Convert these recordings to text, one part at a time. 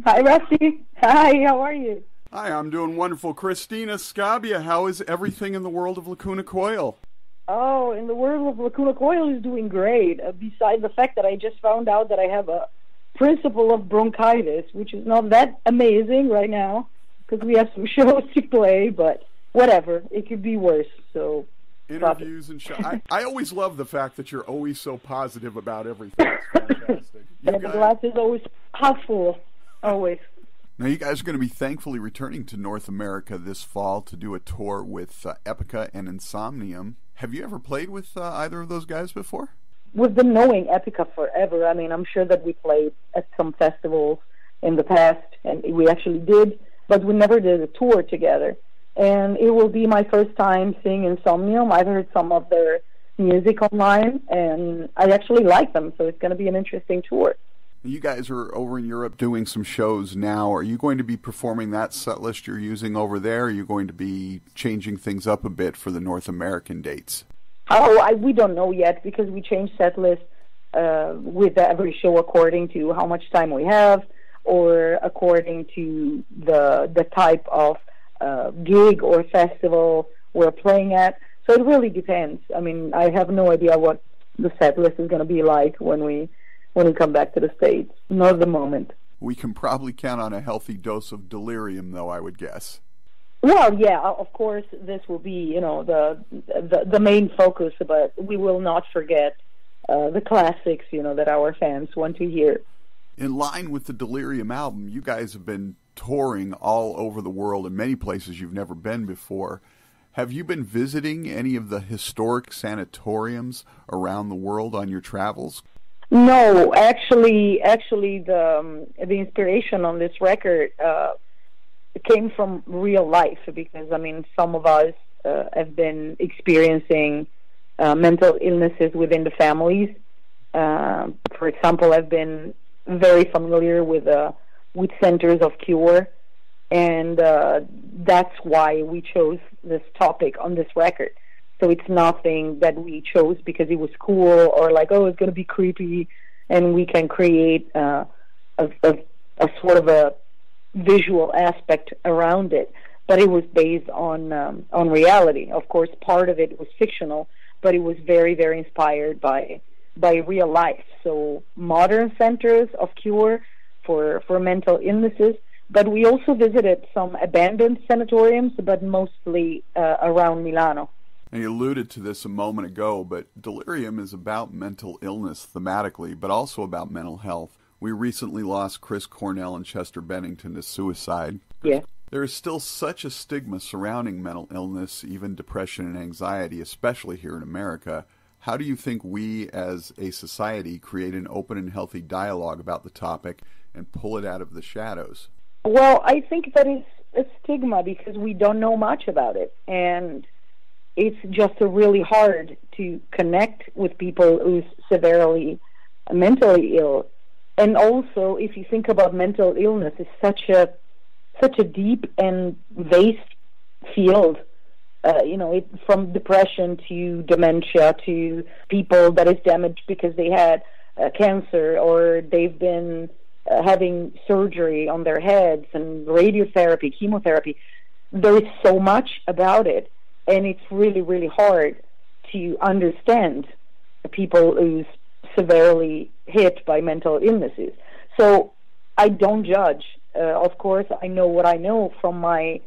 Hi, Rusty. Hi, how are you? Hi, I'm doing wonderful. Cristina Scabbia, how is everything in the world of Lacuna Coil? Oh, in the world of Lacuna Coil is doing great, besides the fact that I just found out that I have a principle of bronchitis, which is not that amazing right now, because we have some shows to play, but whatever, it could be worse, so... Interviews and shows. I always love the fact that you're always so positive about everything. It's fantastic. The glass is always half full, always. Now, you guys are going to be thankfully returning to North America this fall to do a tour with Epica and Insomnium. Have you ever played with either of those guys before? We've been knowing Epica forever. I mean, I'm sure that we played at some festivals in the past, and we actually did, but we never did a tour together. And it will be my first time seeing Insomnium. I've heard some of their music online, and I actually like them, so it's going to be an interesting tour. You guys are over in Europe doing some shows now. Are you going to be performing that set list you're using over there? Or are you going to be changing things up a bit for the North American dates? We don't know yet, because we change set list with every show according to how much time we have, or according to the type of gig or festival we're playing at. So it really depends. I mean, I have no idea what the set list is going to be like when we come back to the States. Not at the moment. We can probably count on a healthy dose of Delirium, though, I would guess. Well, yeah, of course, this will be, the main focus, but we will not forget the classics, that our fans want to hear. In line with the Delirium album, you guys have been touring all over the world in many places you've never been before. Have you been visiting any of the historic sanatoriums around the world on your travels? No, actually, the inspiration on this record came from real life, because some of us have been experiencing mental illnesses within the families. For example, I've been very familiar with Centers of Cure, and that's why we chose this topic on this record. So it's nothing that we chose because it was cool, or like, oh, it's going to be creepy, and we can create a sort of a visual aspect around it. But it was based on reality. Of course, part of it was fictional, but it was very, very inspired by real life. So modern centers of cure for mental illnesses. But we also visited some abandoned sanatoriums, but mostly around Milano. And you alluded to this a moment ago, but Delirium is about mental illness thematically, but also about mental health. We recently lost Chris Cornell and Chester Bennington to suicide. Yeah. There is still such a stigma surrounding mental illness, even depression and anxiety, especially here in America. How do you think we as a society create an open and healthy dialogue about the topic and pull it out of the shadows? Well, I think that is a stigma because we don't know much about it, and it's just really hard to connect with people who's severely mentally ill. And also, if you think about mental illness, it's such a deep and vast field. From depression to dementia to people that is damaged because they had cancer, or they've been having surgery on their heads, and radiotherapy, chemotherapy. There is so much about it, and it's really, really hard to understand people who's severely hit by mental illnesses. So I don't judge. Of course, I know what I know from my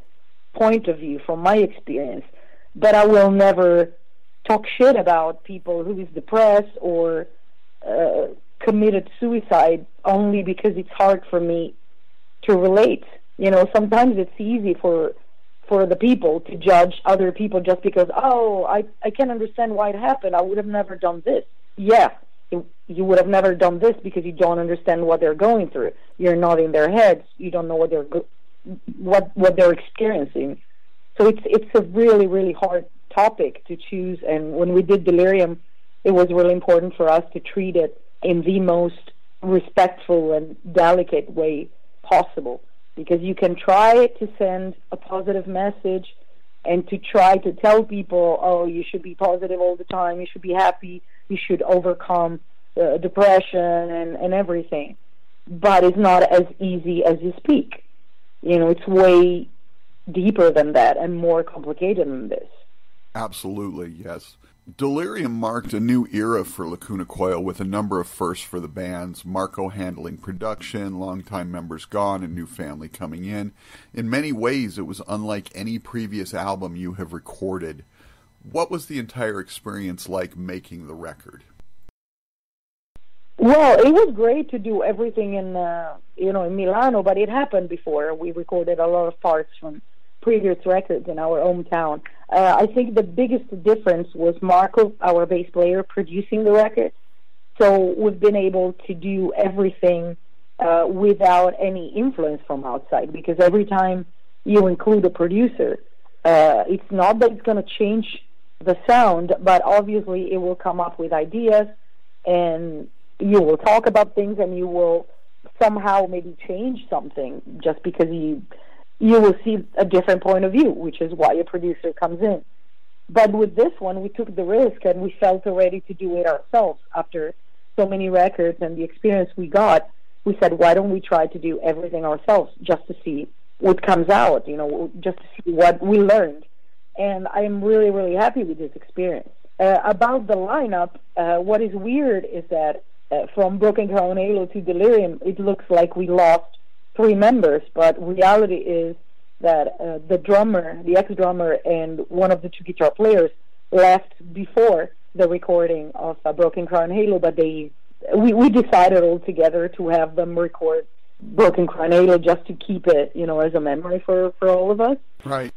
point of view, from my experience, but I will never talk shit about people who is depressed or committed suicide only because it's hard for me to relate. Sometimes it's easy for the people to judge other people just because, I can't understand why it happened. I would have never done this. Yeah, you would have never done this because you don't understand what they're going through. You're not in their heads. You don't know what they're experiencing. So it's a really, really hard topic to choose. And when we did Delirium, it was really important for us to treat it in the most respectful and delicate way possible, because you can try to send a positive message and to try to tell people, you should be positive all the time, you should be happy, you should overcome depression and everything. but it's not as easy as you speak. It's way deeper than that and more complicated than this. Absolutely, yes. Delirium marked a new era for Lacuna Coil with a number of firsts for the bands, Marco handling production, longtime members gone, and new family coming in. In many ways, it was unlike any previous album you have recorded. What was the entire experience like making the record? Well, it was great to do everything in Milano, but it happened before. We recorded a lot of parts from previous records in our hometown. I think the biggest difference was Marco, our bass player, producing the record. So we've been able to do everything without any influence from outside, because every time you include a producer, it's not that it's going to change the sound, but obviously it will come up with ideas, and you will talk about things, and you will somehow maybe change something just because you will see a different point of view, which is why a producer comes in. But with this one, we took the risk, and we felt ready to do it ourselves. After so many records and the experience we got, we said, why don't we try to do everything ourselves just to see what comes out, just to see what we learned. And I'm really, really happy with this experience. About the lineup, what is weird is that from Broken Crown Halo to Delirium, it looks like we lost 3 members, but reality is that the drummer, the ex-drummer, and one of the 2 guitar players left before the recording of Broken Crown Halo, but we decided all together to have them record Broken Crown Halo just to keep it, as a memory for all of us. Right.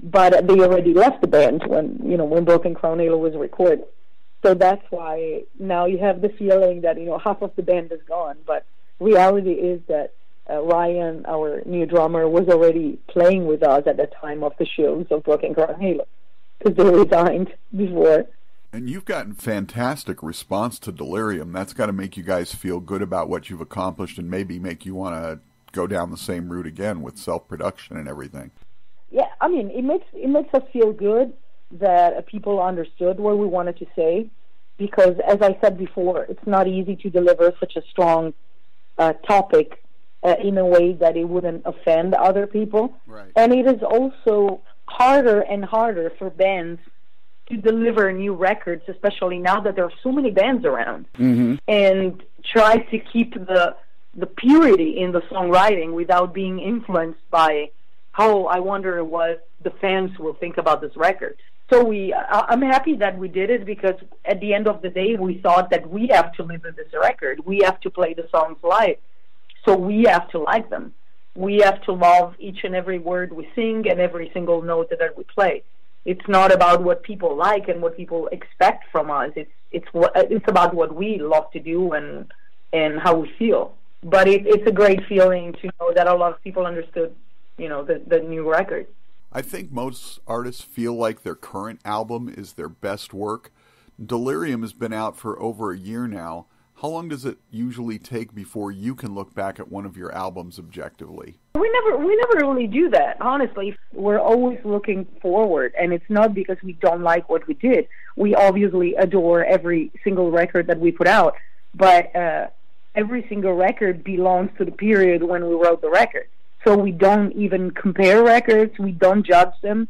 But they already left the band when Broken Crown Halo was recorded. So that's why now you have the feeling that, half of the band is gone, but reality is that Ryan, our new drummer, was already playing with us at the time of the shows of Broken Crown Halo, because they resigned before. And you've gotten fantastic response to Delirium. That's got to make you guys feel good about what you've accomplished, and maybe make you want to go down the same route again with self-production and everything. Yeah, I mean, it makes us feel good that people understood what we wanted to say, because, as I said before, it's not easy to deliver such a strong topic in a way that it wouldn't offend other people. Right. And it is also harder and harder for bands to deliver new records, especially now that there are so many bands around, and try to keep the purity in the songwriting without being influenced by, I wonder what the fans will think about this record. So I'm happy that we did it, because at the end of the day, we thought that we have to live with this record. We have to play the songs live. So we have to like them. We have to love each and every word we sing and every single note that we play. It's not about what people like and what people expect from us. It's about what we love to do and how we feel. But it's a great feeling to know that a lot of people understood, the new record. I think most artists feel like their current album is their best work. Delirium has been out for over a year now. How long does it usually take before you can look back at one of your albums objectively? We never really do that, honestly. We're always looking forward, and it's not because we don't like what we did. We obviously adore every single record that we put out, but every single record belongs to the period when we wrote the record. So we don't even compare records, we don't judge them,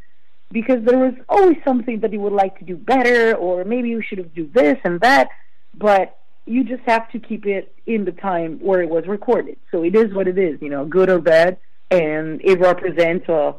because there was always something that you would like to do better, or maybe you should have do this and that, but you just have to keep it in the time where it was recorded. So it is what it is, good or bad, and it represents a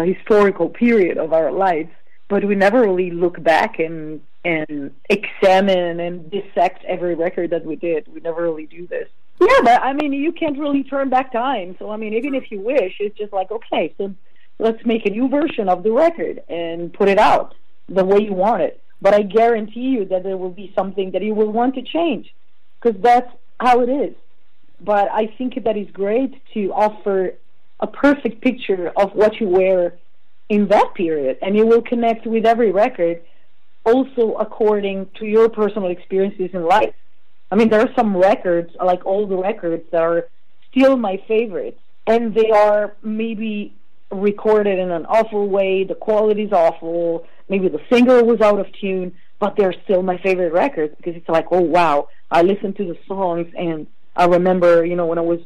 historical period of our lives. But we never really look back and examine and dissect every record that we did. We never really do this. Yeah, but I mean, you can't really turn back time. So I mean, even if you wish, it's just like, okay, so let's make a new version of the record and put it out the way you want it. But I guarantee you that there will be something that you will want to change, because that's how it is. But I think that it's great to offer a perfect picture of what you wear in that period, and you will connect with every record also according to your personal experiences in life. I mean, there are some records, like all the records, that are still my favorites, and they are maybe recorded in an awful way, the quality's awful, maybe the singer was out of tune, but they're still my favorite records, because it's like, oh wow, I listen to the songs and I remember, when I was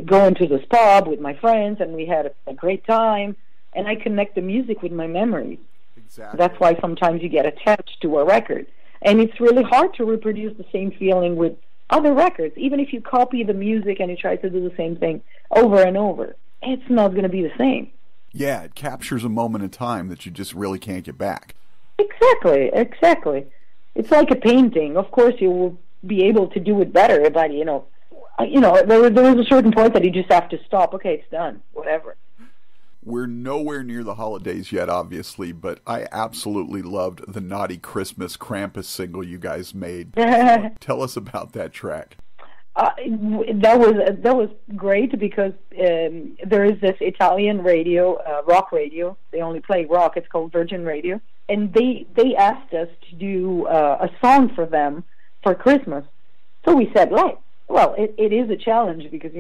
going to this pub with my friends, and we had a great time, and I connect the music with my memories. Exactly. That's why sometimes you get attached to a record. And it's really hard to reproduce the same feeling with other records. Even if you copy the music and you try to do the same thing over and over, it's not going to be the same. Yeah, it captures a moment in time that you just really can't get back. Exactly. It's like a painting. Of course, you will be able to do it better, but, there is a certain point that you just have to stop. Okay, it's done. Whatever. We're nowhere near the holidays yet, obviously, but I absolutely loved the Naughty Christmas Krampus single you guys made. Tell us about that track. That was great because there is this Italian radio, rock radio. They only play rock. It's called Virgin Radio. And they asked us to do a song for them for Christmas. So we said, well, it is a challenge because,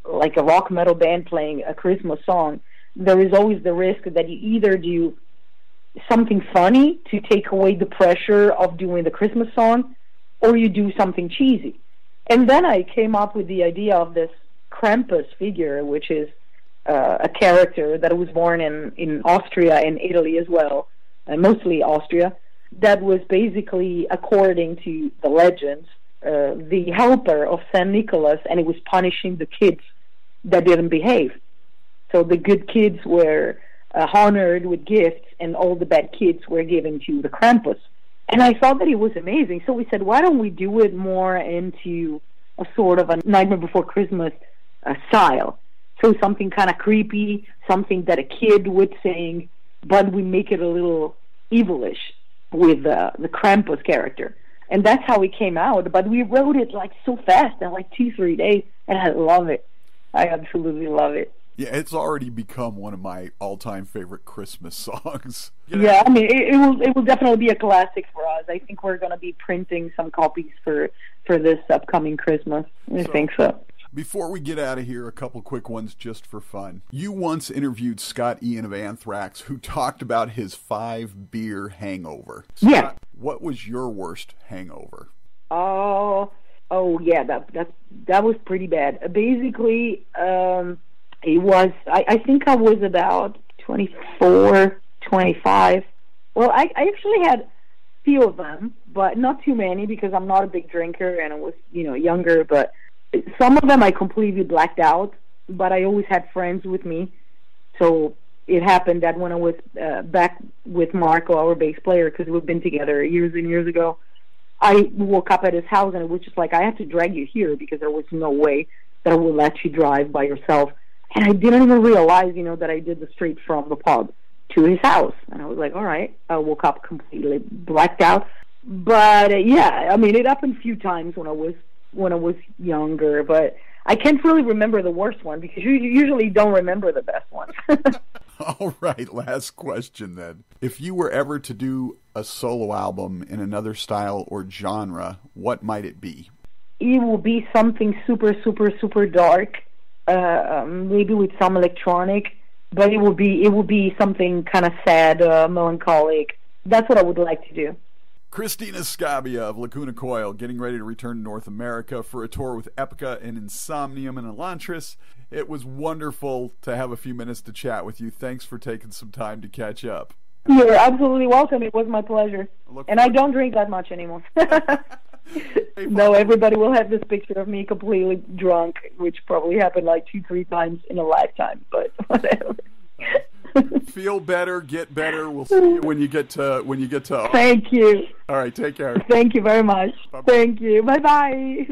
like a rock metal band playing a Christmas song, there is always the risk that you either do something funny to take away the pressure of doing the Christmas song, or you do something cheesy. And then I came up with the idea of this Krampus figure, which is a character that was born in Austria and Italy as well, mostly Austria, that was basically, according to the legends, the helper of St. Nicholas, and it was punishing the kids that didn't behave. So the good kids were honored with gifts, and all the bad kids were given to the Krampus. And I thought that it was amazing. So we said, why don't we do it more into a sort of a Nightmare Before Christmas style? So something kind of creepy, something that a kid would sing, but we make it a little evilish with the Krampus character. And that's how it came out. But we wrote it so fast, in 2-3 days, and I love it. I absolutely love it. Yeah, it's already become one of my all-time favorite Christmas songs. Yeah, I mean, it will definitely be a classic for us. I think we're going to be printing some copies for this upcoming Christmas. I think so. Before we get out of here, a couple quick ones just for fun. You once interviewed Scott Ian of Anthrax, who talked about his 5-beer hangover. Scott, yeah. What was your worst hangover? Oh yeah, that was pretty bad. Basically, it was, I think I was about 24, 25. Well, I actually had a few of them, but not too many because I'm not a big drinker and I was, younger. But some of them I completely blacked out, but I always had friends with me. So it happened that when I was back with Marco, our bass player, because we've been together years and years ago, I woke up at his house and it was just like, I have to drag you here because there was no way that I would let you drive by yourself. And I didn't even realize, that I did the street from the pub to his house. And I was like, all right. I woke up completely blacked out. But yeah, I mean, it happened a few times when I was younger. But I can't really remember the worst one because you usually don't remember the best ones. All right, last question then. If you were ever to do a solo album in another style or genre, what might it be? It will be something super, super, super dark. Maybe with some electronic, but it will be something kind of sad, melancholic. That's what I would like to do. Cristina Scabbia of Lacuna Coil getting ready to return to North America for a tour with Epica and Insomnium and Elantris. It was wonderful to have a few minutes to chat with you. Thanks for taking some time to catch up. You're absolutely welcome. It was my pleasure. And I don't drink that much anymore. No, everybody will have this picture of me completely drunk, which probably happened 2-3 times in a lifetime, but whatever. Feel better, get better. We'll see you when you get to Thank you. All right, take care. Thank you very much. Bye-bye. Thank you. Bye-bye.